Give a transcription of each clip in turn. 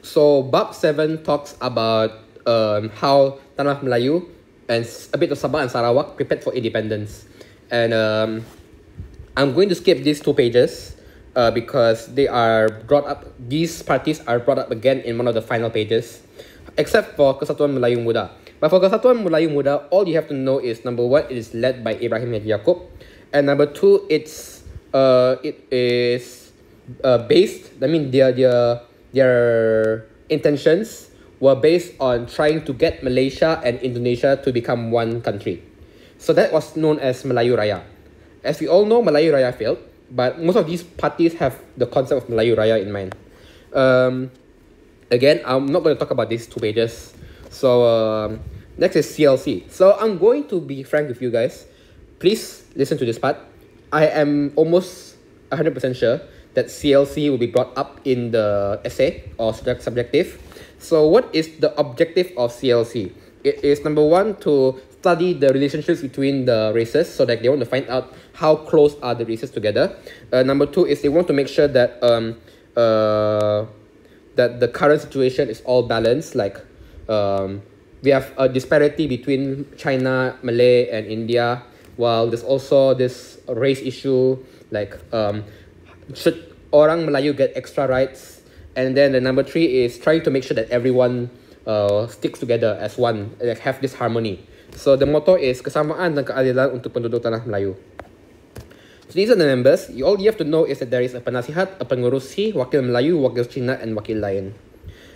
So Bab 7 talks about how Tanah Melayu and a bit of Sabah and Sarawak prepared for independence. And I'm going to skip these 2 pages because they are brought up, these parties are brought up again in one of the final pages, except for Kesatuan Melayu Muda. But for Kesatuan Melayu Muda, all you have to know is, number one, it is led by Ibrahim Haji Yaakob, and number two, it is based, I mean, their intentions were based on trying to get Malaysia and Indonesia to become one country. So that was known as Melayu Raya. As we all know, Melayu Raya failed, but most of these parties have the concept of Melayu Raya in mind. Again, I'm not going to talk about these 2 pages. So next is CLC. So I'm going to be frank with you guys. Please listen to this part. I am almost 100% sure that CLC will be brought up in the essay or subjective. So what is the objective of CLC? It is, number one, to study the relationships between the races, so that they want to find out how close are the races together. Number two is they want to make sure that that the current situation is all balanced. Like we have a disparity between China, Malay, and India, while there's also this race issue, like should orang Melayu get extra rights? And then the number 3 is trying to make sure that everyone sticks together as one, like have this harmony. So the motto is kesamaan dan keadilan untuk penduduk Tanah Melayu. So these are the members. All you have to know is that there is a penasihat, a pengurusi, wakil Melayu, wakil Cina, and wakil lain.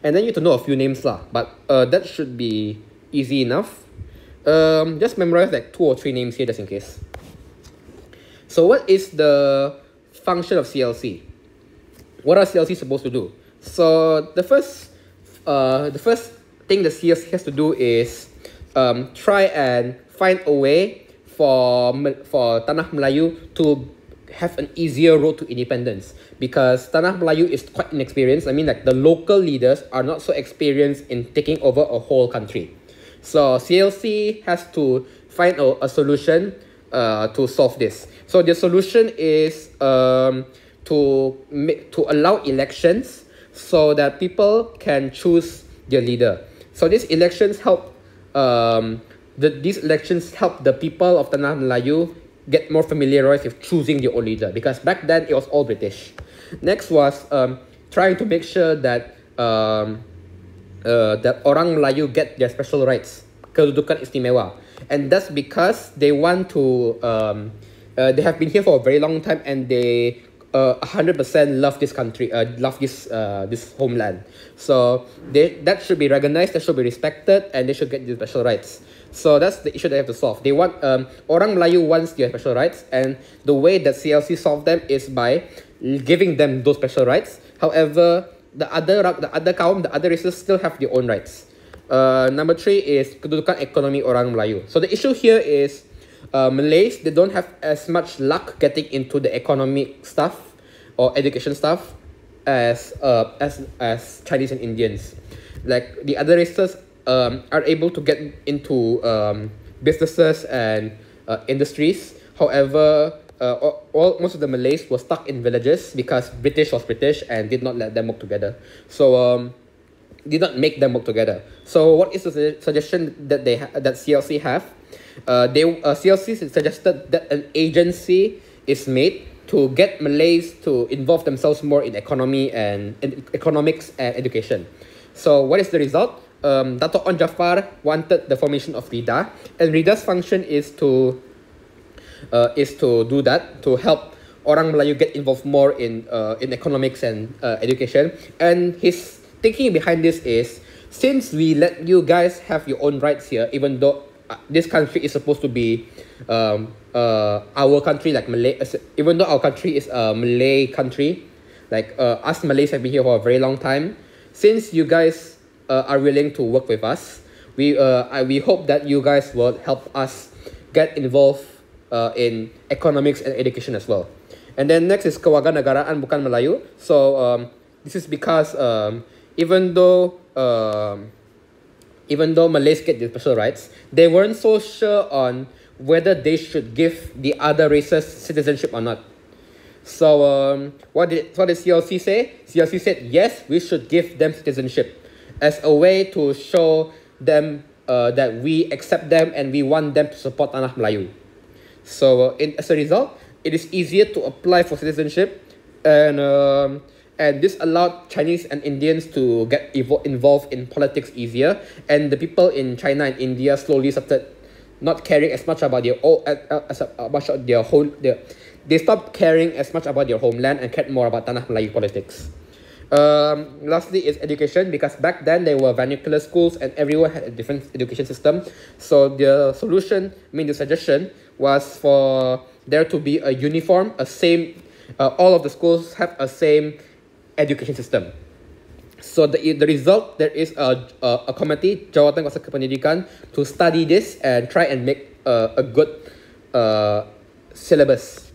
And then you have to know a few names lah, but that should be easy enough. Just memorize like 2 or 3 names here just in case. So what is the function of CLC? What are CLC supposed to do? So the first thing the CLC has to do is try and find a way for Tanah Melayu to have an easier road to independence, because Tanah Melayu is quite inexperienced. I mean, like, the local leaders are not so experienced in taking over a whole country. So CLC has to find a solution to solve this. So the solution is to allow elections so that people can choose their leader. So these elections help these elections help the people of Tanah Melayu get more familiarized with choosing their own leader, because back then it was all British. Next was trying to make sure that that orang Melayu get their special rights, kedudukan istimewa, and that's because they want to they have been here for a very long time, and they 100% love this country, love this homeland. So that should be recognized, that should be respected, and they should get these special rights. So that's the issue they have to solve. They want orang Melayu wants their special rights, and the way that CLC solve them is by giving them those special rights. However, the other kaum, the other races still have their own rights. Number 3 is kedudukan ekonomi orang Melayu. So the issue here is Malays, they don't have as much luck getting into the economic stuff or education stuff as Chinese and Indians. Like, the other races are able to get into businesses and industries. However, most of the Malays were stuck in villages because British was British and did not let them work together. So did not make them work together. So what is the suggestion that that CLC have? CLC suggested that an agency is made to get Malays to involve themselves more in economics and education. So what is the result? Dato' Onn Jaafar wanted the formation of RIDA, and RIDA's function is to do that, to help orang Melayu get involved more in economics and education. And his thinking behind this is, since we let you guys have your own rights here, even though this country is supposed to be our country, like Malay, even though our country is a Malay country, like us Malays have been here for a very long time, since you guys are willing to work with us, we hope that you guys will help us get involved in economics and education as well. And then next is kewarganegaraan bukan Melayu. So this is because even though Malays get the special rights, they weren't so sure on whether they should give the other races citizenship or not. So what did CLC say? CLC said yes, we should give them citizenship as a way to show them that we accept them and we want them to support Tanah Melayu. So as a result, it is easier to apply for citizenship, and this allowed Chinese and Indians to get involved in politics easier, and the people in China and India slowly started not caring as much about they stopped caring as much about their homeland and cared more about Tanah Melayu politics. Lastly is education, because back then there were vernacular schools and everyone had a different education system. So the suggestion was for there to be a uniform, all of the schools have a same education system. So the result, there is a committee, Jawatan Kuasa Kependidikan, to study this and try and make a good syllabus.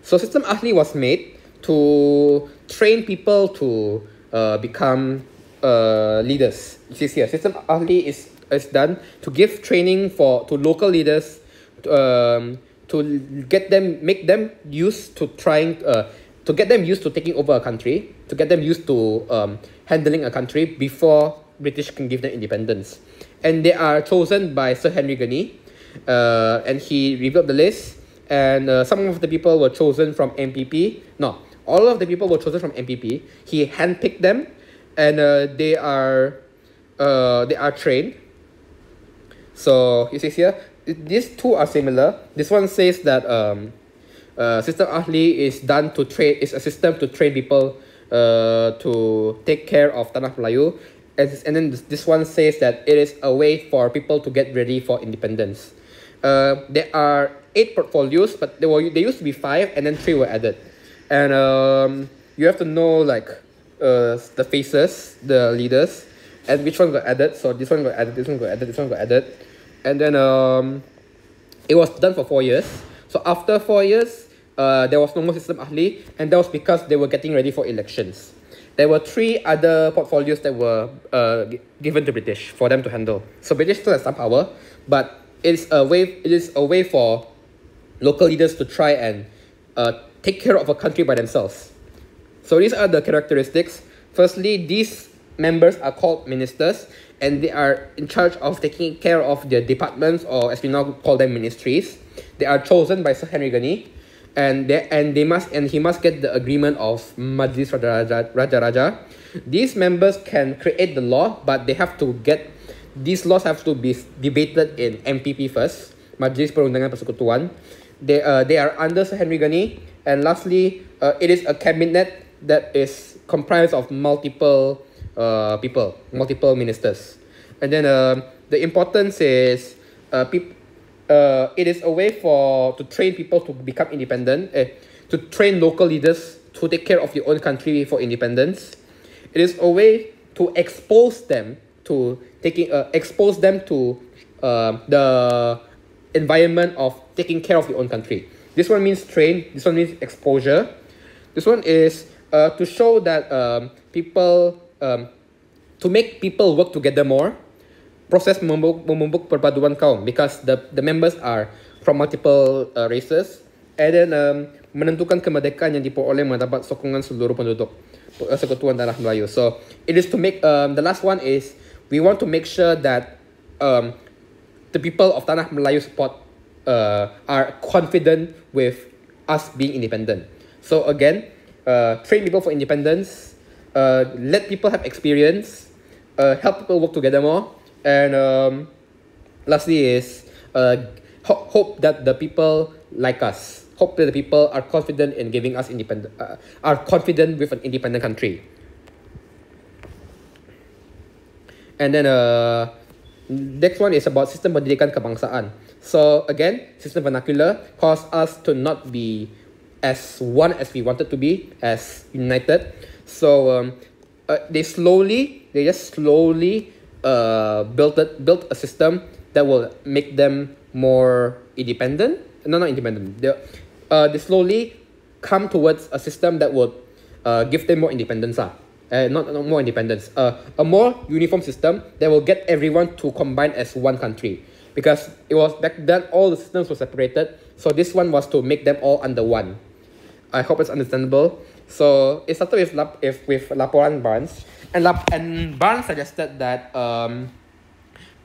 So Sistem Ahli was made to train people to become leaders. You see here, Sistem Ahli is done to give training to local leaders to make them used to taking over a country, to get them used to handling a country before British can give them independence. And they are chosen by Sir Henry Gurney, and he revealed the list. And some of the people were chosen from MPP. No, all of the people were chosen from MPP. He handpicked them, and they are trained. So you see here, these two are similar. This one says that Sistem Ahli is a system to train people to take care of Tanah Melayu, and then this one says that it is a way for people to get ready for independence. There are 8 portfolios, but they used to be 5, and then 3 were added. And you have to know the faces, the leaders, and which one got added. So this one got added, this one got added, this one got added, and then it was done for 4 years. So after 4 years, there was no more Sistem Ahli, and that was because they were getting ready for elections. There were 3 other portfolios that were given to British for them to handle. So British still has some power, but it is a way for local leaders to try and take care of a country by themselves. So these are the characteristics. Firstly, these members are called ministers, and they are in charge of taking care of their departments, or as we now call them, ministries. They are chosen by Sir Henry Gurney, and he must get the agreement of Majlis Raja. These members can create the law, but these laws have to be debated in MPP first, Majlis Perundangan Persekutuan. They are under Sir Henry Gurney, and lastly, it is a cabinet that is comprised of multiple people, multiple ministers. And then the importance is it is a way to train people to become independent, to train local leaders to take care of their own country for independence. It is a way to expose them to the environment of taking care of your own country. This one means train, this one means exposure. This one is to show that to make people work together more. Proses membentuk perpaduan kaum, because the members are from multiple races, and then menentukan kemerdekaan yang diperoleh mendapat sokongan seluruh penduduk Persekutuan Tanah Melayu. So it is to make the last one is we want to make sure that the people of Tanah Melayu are confident with us being independent. So again, train people for independence, let people have experience, help people work together more, and lastly is hope that the people like us, hope that the people are confident in giving us are confident with an independent country. And then next one is about Sistem Pendidikan Kebangsaan. So again, system vernacular caused us to not be as one as we wanted to be, as united. So they just slowly built a system that will make them more independent. No, not independent. They slowly come towards a system that would give them more independence. Not more independence. A more uniform system that will get everyone to combine as one country. Because it was back then all the systems were separated. So this one was to make them all under one. I hope it's understandable. So it started with Laporan Barnes, and Barnes suggested that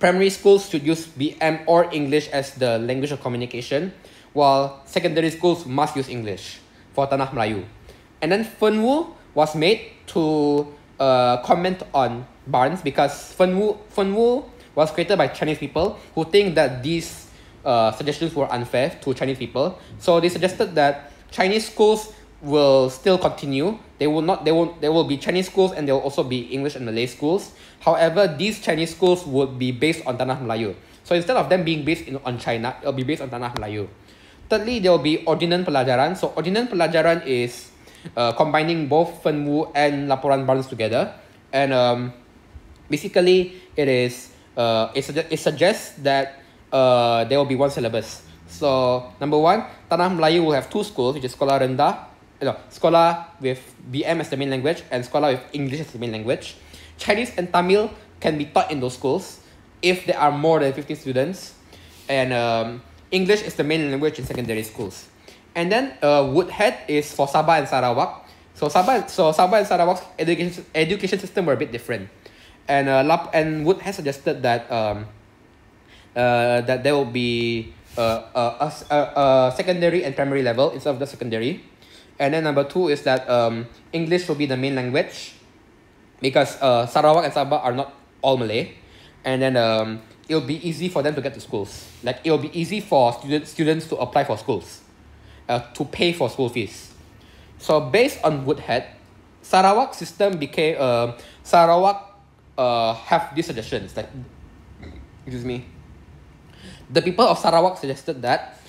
primary schools should use BM or English as the language of communication, while secondary schools must use English for Tanah Melayu. And then Fenwu was made to comment on Barnes because Fenwu was created by Chinese people who think that these suggestions were unfair to Chinese people. So they suggested that Chinese schools will still continue. There will be Chinese schools and there will also be English and Malay schools. However, these Chinese schools would be based on Tanah Melayu. So instead of them being based on China, it'll be based on Tanah Melayu. Thirdly, there will be Ordinan Pelajaran. So Ordinan Pelajaran is combining both Fenwu and Laporan Barnes together. And basically, it suggests that there will be one syllabus. So number one, Tanah Melayu will have two schools, which is Sekolah Rendah, Sekolah with BM as the main language and Sekolah with English as the main language. Chinese and Tamil can be taught in those schools if there are more than 50 students. And English is the main language in secondary schools. And then Woodhead is for Sabah and Sarawak. So Sabah and Sarawak's education system were a bit different. And Woodhead suggested that that there will be a secondary and primary level instead of the secondary. And then number two is that English will be the main language because Sarawak and Sabah are not all Malay. And then it'll be easy for them to get to schools. Like it'll be easy for students to apply for schools, to pay for school fees. So based on Woodhead, Sarawak system became Sarawak have these suggestions. Like, excuse me. The people of Sarawak suggested that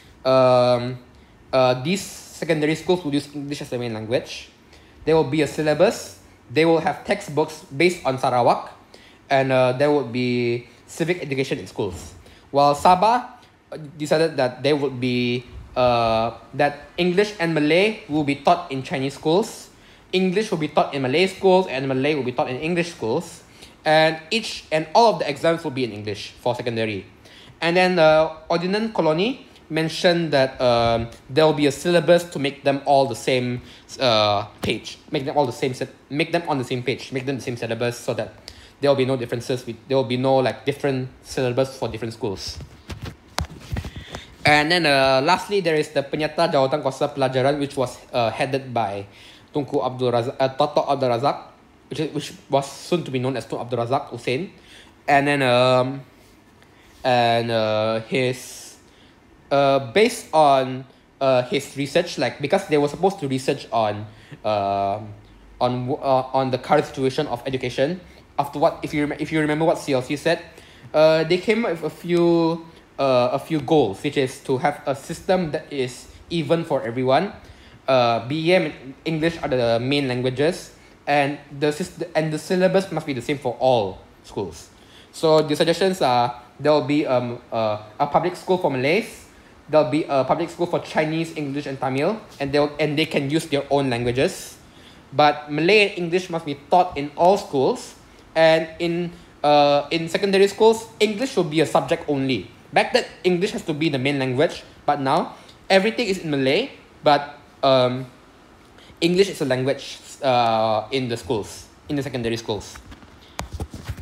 these secondary schools will use English as the main language. There will be a syllabus. They will have textbooks based on Sarawak, and there would be civic education in schools. While Sabah decided that there would be that English and Malay will be taught in Chinese schools, English will be taught in Malay schools, and Malay will be taught in English schools, and all of the exams will be in English for secondary. And then Ordinan Colony mentioned that there will be a syllabus to make them all the same page, make them on the same page, make them the same syllabus, so that there will be no differences. There will be no like different syllabus for different schools. And then lastly, there is the Penyata Jawatan Kuasa Pelajaran, which was headed by Tunku Toto Abdul Razak, which was soon to be known as Tunku Abdul Razak Hussein. And then his based on his research, like because they were supposed to research on the current situation of education. After what, if you remember what CLC said, they came up with a few goals, which is to have a system that is even for everyone. BM and English are the main languages, and the syllabus must be the same for all schools. So the suggestions are there will be a public school for Malays, there will be a public school for Chinese, English, and Tamil, and they can use their own languages. But Malay and English must be taught in all schools, and in secondary schools, English will be a subject only. Back then, English has to be the main language, but now everything is in Malay, but English is a language in the schools, in the secondary schools.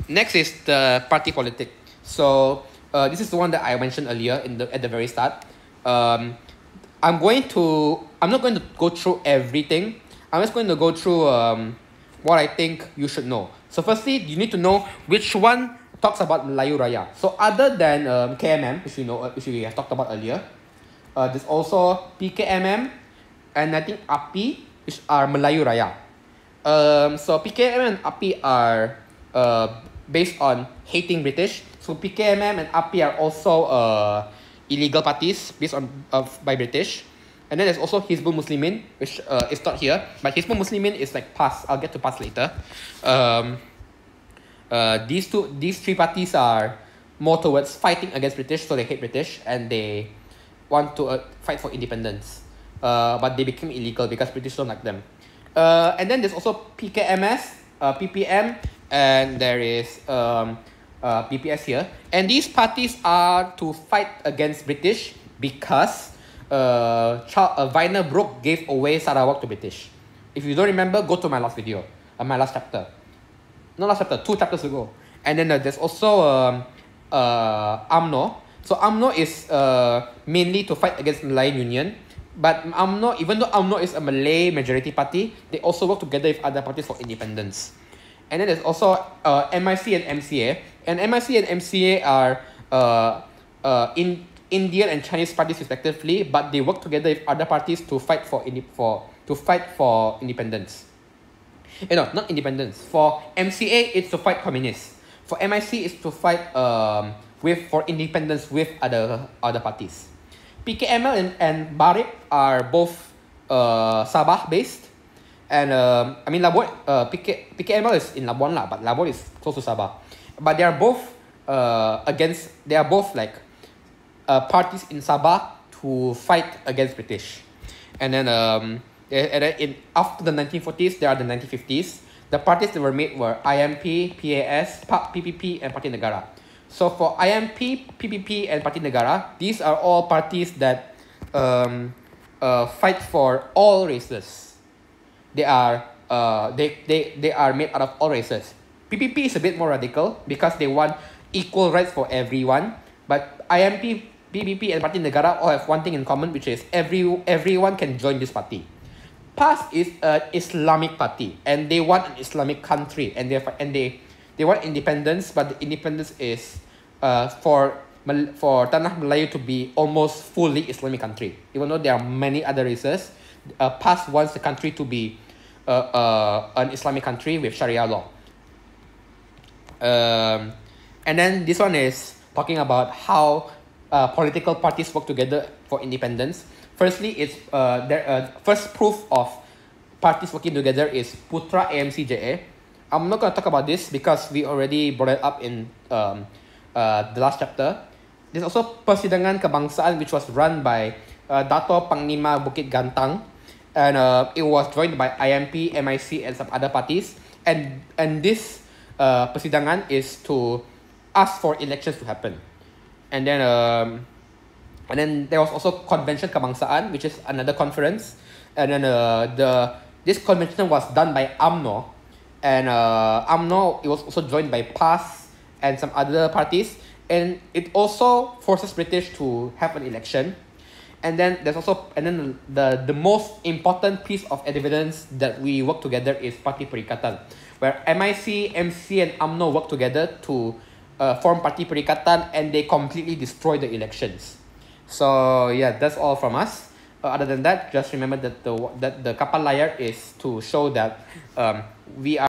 Next is the party politics. So this is the one that I mentioned earlier at the very start. I'm not going to go through everything. I'm just going to go through what I think you should know. So firstly, you need to know which one talks about Melayu Raya. So other than KMM, which we have talked about earlier, there's also PKMM and I think API, which are Melayu Raya. So PKMM and API are based on hating British. So PKMM and API are also illegal parties based on by British. And then there's also Hizbul Muslimin, which is not here. But Hizbul Muslimin is like past. I'll get to past later. These three parties are more towards fighting against British, so they hate British and they want to fight for independence. But they became illegal because British don't like them. And then there's also PKMS, PPM, and there is PPS here. And these parties are to fight against British because Brooke gave away Sarawak to British. If you don't remember, go to my last video, my last chapter. Not last chapter, 2 chapters ago. And then there's also UMNO. So UMNO is mainly to fight against Malayan Union. But UMNO, even though UMNO is a Malay majority party, they also work together with other parties for independence. And then there's also MIC and MCA. And MIC and MCA are in Indian and Chinese parties respectively, but they work together with other parties to fight for independence. No, not independence. For MCA, it's to fight communists. For MIC, it's to fight for independence with other parties. PKML and Barib are both Sabah based, and I mean Labuan. PKML is in Labuan lah, but Labuan is close to Sabah. But they are both They are both like parties in Sabah to fight against British, and then after the 1940s, there are the 1950s. The parties that were made were IMP, PAS, PAP, PPP, and Parti Negara. So for IMP, PPP, and Parti Negara, these are all parties that fight for all races. They are made out of all races. PPP is a bit more radical because they want equal rights for everyone. But IMP, PPP, and Parti Negara all have one thing in common, which is everyone can join this party. PAS is an Islamic party, and they want an Islamic country, and they want independence, but the independence is for Tanah Melayu to be almost fully Islamic country. Even though there are many other races, PAS wants the country to be an Islamic country with Sharia law. And then this one is talking about how political parties work together for independence. Firstly, it's first proof of parties working together is Putra AMCJA. I'm not going to talk about this because we already brought it up in the last chapter. There's also Persidangan Kebangsaan, which was run by Dato Panglima Bukit Gantang, and it was joined by IMP, MIC, and some other parties. And this Persidangan is to ask for elections to happen. And then there was also Convention Kebangsaan, which is another conference. And then this convention was done by UMNO. And UMNO, it was also joined by PAS and some other parties. And it also forces British to have an election. And then there's also, the most important piece of evidence that we work together is Parti Perikatan, where MIC, MC, and UMNO work together to form Parti Perikatan, and they completely destroy the elections. So yeah, that's all from us. Other than that, just remember that the kapal layar is to show that we are